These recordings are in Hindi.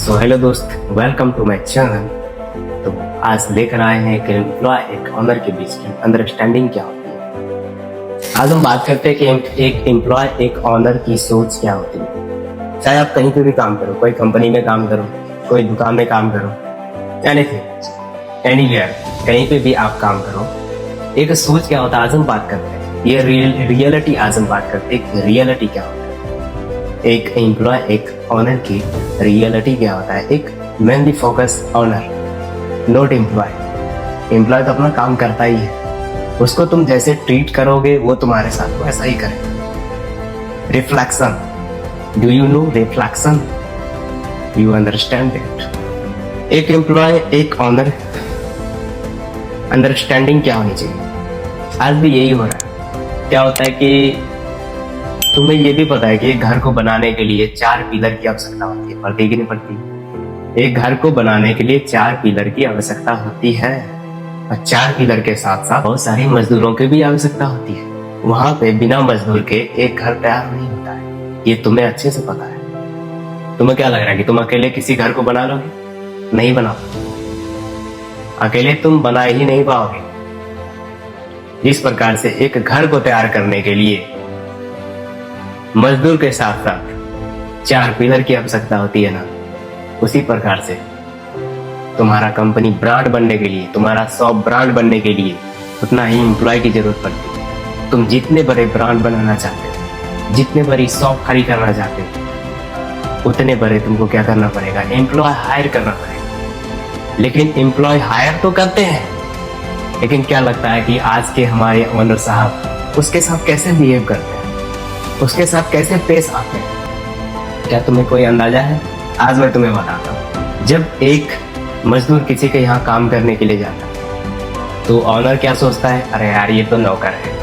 सो हेलो दोस्त, वेलकम टू माय चैनल। तो आज लेकर आए हैं कि एम्प्लॉय एक ऑनर के बीच की अंडरस्टैंडिंग क्या होती है। आज हम बात करते हैं कि एक एम्प्लॉय एक ऑनर की सोच क्या होती है। चाहे आप कहीं पे भी काम करो, कोई कंपनी में काम करो, कोई दुकान में काम करो, एनीथिंग एनीवेयर, कहीं पे भी आप काम करो, एक सोच क्या होता है आज हम बात करते हैं। ये रियलिटी आज हम बात करते हैं। रियलिटी क्या होता है, एक एम्प्लॉय एक ऑनर की रियलिटी क्या होता है। एक mainly focus owner, not employ. Employ तो अपना काम करता ही है, उसको तुम जैसे ट्रीट करोगे वो तुम्हारे साथ वैसा ही करेगा। Reflection, do you know reflection? You understand it? एक एम्प्लॉय एक ऑनर अंडरस्टैंडिंग क्या होनी चाहिए। आज भी यही हो रहा है। क्या होता है कि तुम्हें ये भी पता है कि एक घर को बनाने के लिए 4 पिलर की आवश्यकता होती है, पड़ती कि नहीं पड़ती? एक घर को बनाने के लिए 4 पिलर की आवश्यकता होती है, और 4 पिलर के साथ साथ बहुत सारी मजदूरों की भी आवश्यकता होती है। वहां पे बिना मजदूर के एक घर तैयार नहीं होता है, ये तुम्हें अच्छे से पता है। तुम्हें क्या लग रहा है कि तुम अकेले किसी घर को बना लोगे? नहीं बना, अकेले तुम बना ही नहीं पाओगे। जिस प्रकार से एक घर को तैयार करने के लिए मजदूर के साथ साथ 4 पिलर की आवश्यकता होती है ना, उसी प्रकार से तुम्हारा कंपनी ब्रांड बनने के लिए, तुम्हारा शॉप ब्रांड बनने के लिए उतना ही एम्प्लॉय की जरूरत पड़ती है। तुम जितने बड़े ब्रांड बनाना चाहते हो, जितने बड़ी शॉप खड़ी करना चाहते हो, उतने बड़े तुमको क्या करना पड़ेगा? एम्प्लॉय हायर करना पड़ेगा। लेकिन एम्प्लॉय हायर तो करते हैं, लेकिन क्या लगता है कि आज के हमारे ओनर साहब उसके साथ कैसे बिहेव करते हैं, उसके साथ कैसे पेश आते हैं? क्या तुम्हें कोई अंदाजा है? आज मैं तुम्हें बताता हूँ। जब एक मजदूर किसी के यहाँ काम करने के लिए जाता है तो ऑनर क्या सोचता है? अरे यार, ये तो नौकर है,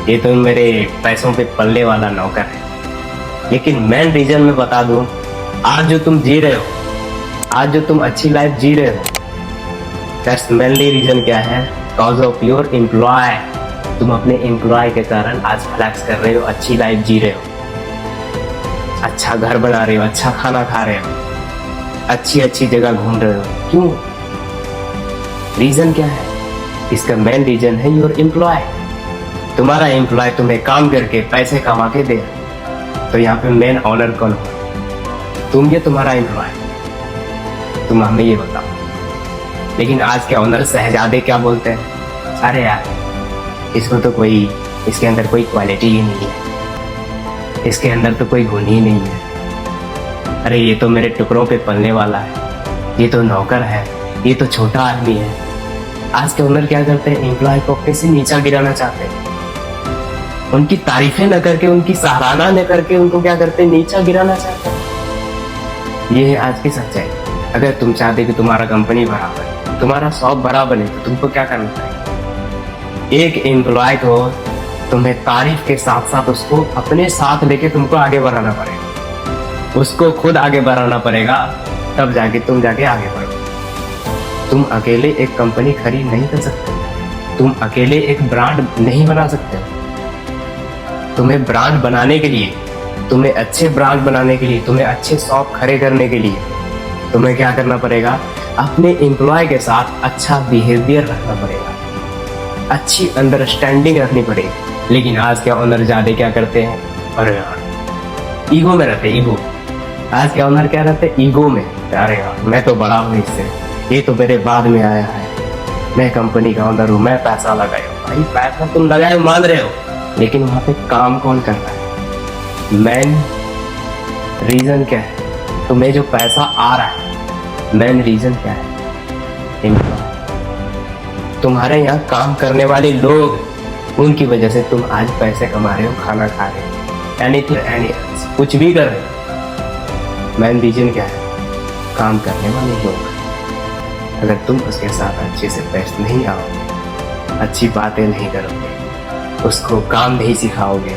ये तो मेरे पैसों पे पलने वाला नौकर है। लेकिन मेन रीजन मैं बता दूं, आज जो तुम जी रहे हो, आज जो तुम अच्छी लाइफ जी रहे हो, दैट्स मेनली रीजन क्या है? Cause of your employ. तुम अपने एम्प्लॉय के कारण आज फ्लैक्स कर रहे हो, अच्छी लाइफ जी रहे हो, अच्छा घर बना रहे हो, अच्छा खाना खा रहे हो, अच्छी अच्छी जगह घूम रहे हो। क्यों? रीजन क्या है? इसका मेन रीजन है योर एम्प्लॉय। तुम्हारा एम्प्लॉय तुम्हें काम करके पैसे कमा के दे। तो यहाँ पे मेन ऑनर कौन हो? तुम, ये तुम्हारा एम्प्लॉय। तुम हमें ये बताओ। लेकिन आज के ऑनर शहजादे क्या बोलते हैं? अरे यार, इसको तो कोई, इसके अंदर कोई क्वालिटी ही नहीं है, इसके अंदर तो कोई गुण ही नहीं है। अरे ये तो मेरे टुकड़ों पे पलने वाला है, ये तो नौकर है, ये तो छोटा आदमी है। आज के ओनर क्या करते हैं? एम्प्लॉय को कैसे नीचा गिराना चाहते हैं, उनकी तारीफें न करके, उनकी सराहना न करके उनको क्या करते हैं? नीचा गिराना चाहते हैं। ये है आज की सच्चाई। अगर तुम चाहते कि तुम्हारा कंपनी बड़ा बने, तुम्हारा शॉप बड़ा बने, तो तुमको क्या करना चाहिए? एक एम्प्लॉय को तुम्हें तारीफ के साथ साथ उसको अपने साथ लेके तुमको आगे बढ़ाना पड़ेगा, उसको खुद आगे बढ़ाना पड़ेगा, तब जाके तुम जाके आगे बढ़ो। तुम अकेले एक कंपनी खड़ी नहीं कर सकते, तुम अकेले एक ब्रांड नहीं बना सकते। तुम्हें ब्रांड बनाने के लिए, तुम्हें अच्छे ब्रांड बनाने के लिए, तुम्हें अच्छे शॉप खड़े करने के लिए तुम्हें क्या करना पड़ेगा? अपने एम्प्लॉय के साथ अच्छा बिहेवियर रखना पड़ेगा, अच्छी अंडरस्टैंडिंग रखनी पड़ेगी। लेकिन आज के ऑनर ज्यादा क्या करते हैं? अरे यार, ईगो में रहते, ईगो। आज के ऑनर क्या रहते? ईगो में। अरे यार, मैं तो बड़ा हूँ इससे, ये तो मेरे बाद में आया है, मैं कंपनी का ऑनर हूँ, मैं पैसा लगाया। भाई पैसा तुम लगाए मान रहे हो, लेकिन वहां पे काम कौन कर रहा है? मेन रीजन क्या है? तुम्हें जो पैसा आ रहा है, मेन रीजन क्या है? एम्प्लॉय। तुम्हारे यहाँ काम करने वाले लोग, उनकी वजह से तुम आज पैसे कमा रहे हो, खाना खा रहे हो, एनीथिंग कुछ भी कर रहे हो। मेन रीजन क्या है? काम करने वाले लोग। अगर तुम उसके साथ अच्छे से पेश नहीं आओगे, अच्छी बातें नहीं करोगे, उसको काम नहीं सिखाओगे,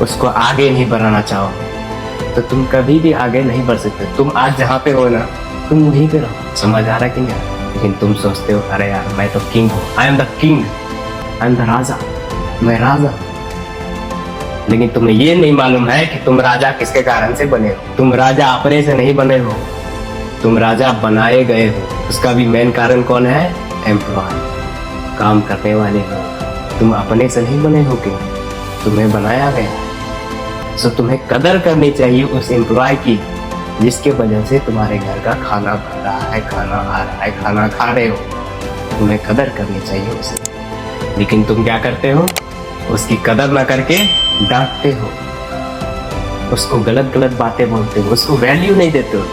उसको आगे नहीं बढ़ाना चाहोगे, तो तुम कभी भी आगे नहीं बढ़ सकते। तुम आज जहाँ पे हो ना, तुम वहीं पे रहो। समझ आ रहा कि नहीं? लेकिन तुम सोचते हो, अरे यार, मैं तो किंग हूँ, I am the king, I am the raja, मैं राजा। लेकिन तुम्हें ये नहीं मालूम है कि तुम राजा किसके कारण से बने हो। तुम राजा अपने से नहीं बने हो, तुम राजा बनाए गए हो। उसका भी मेन कारण कौन है? एम्प्लॉय, काम करने वाले लोग। तुम अपने से नहीं बने हो, कि तुम्हें बनाया गया। सो तुम्हें कदर करनी चाहिए उस एम्प्लॉय की, जिसके वजह से तुम्हारे घर का खाना बन रहा है, खाना आ रहा है, खाना खा रहे हो। तुम्हें कदर करनी चाहिए उसे। लेकिन तुम क्या करते हो? उसकी कदर ना करके डांटते हो, उसको गलत गलत बातें बोलते हो, उसको वैल्यू नहीं देते हो,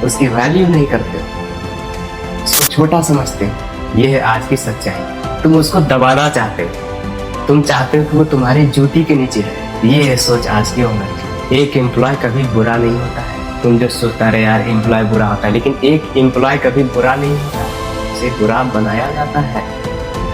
उसकी वैल्यू नहीं करते हो, उसको छोटा समझते हो। ये है आज की सच्चाई। तुम उसको दबाना चाहते हो, तुम चाहते हो कि वो तुम्हारी जूती के नीचे रहे। ये है सोच आज की उम्र की। एक एम्प्लॉय कभी बुरा नहीं होता है। तुम जो सोचता रहे यार एम्प्लॉय बुरा होता है, लेकिन एक एम्प्लॉय कभी बुरा नहीं होता, उसे बुरा बनाया जाता है,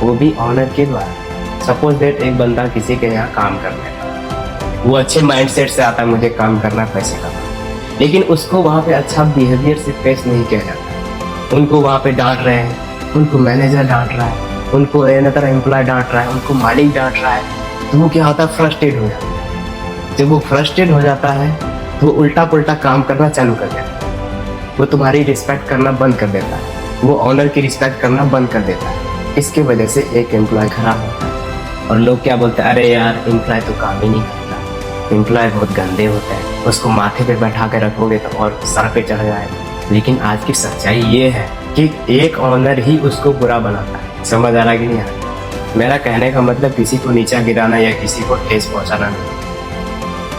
वो भी ऑनर के द्वारा। सपोज दैट एक बंदा किसी के यहाँ काम करने लगा, वो अच्छे माइंडसेट से आता है, मुझे काम करना, पैसे कमाना, लेकिन उसको वहाँ पे अच्छा बिहेवियर से पेश नहीं किया जाता। उनको वहाँ पे डांट रहे हैं, उनको मैनेजर डांट रहा है, उनको अनदर एम्प्लॉय डांट रहा है, उनको मालिक डांट रहा है, तो वो क्या होता है? फ्रस्ट्रेट हो जाता है। जब वो फ्रस्ट्रेट हो जाता है तो वो उल्टा पुल्टा काम करना चालू कर देता है। वो तुम्हारी रिस्पेक्ट करना बंद कर देता है, वो ऑनर की रिस्पेक्ट करना बंद कर देता है। इसके वजह से एक एम्प्लॉय खराब होता है। और लोग क्या बोलते हैं? अरे यार एम्प्लॉय तो काम ही नहीं करता, एम्प्लॉय बहुत गंदे होते हैं, उसको माथे पे बैठा के रखोगे तो और सर पे चढ़ जाएगा। लेकिन आज की सच्चाई ये है कि एक ऑनर ही उसको बुरा बनाता है। समझ आ रहा कि नहीं आ रहा? मेरा कहने का मतलब किसी को नीचा गिराना या किसी को ठेस पहुंचाना नहीं।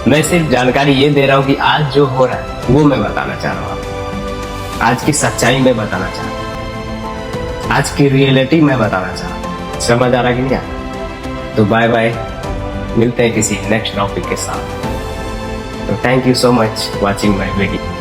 मैं सिर्फ जानकारी ये दे रहा हूँ कि आज जो हो रहा है वो मैं बताना चाह रहा हूँ। आज की सच्चाई मैं बताना चाह रहा हूँ, आज की रियलिटी मैं बताना चाह रहा हूँ। समझ आ रहा कि नहीं आ रहा? तो बाय बाय, मिलते हैं किसी नेक्स्ट टॉपिक के साथ। तो thank you so much watching my video.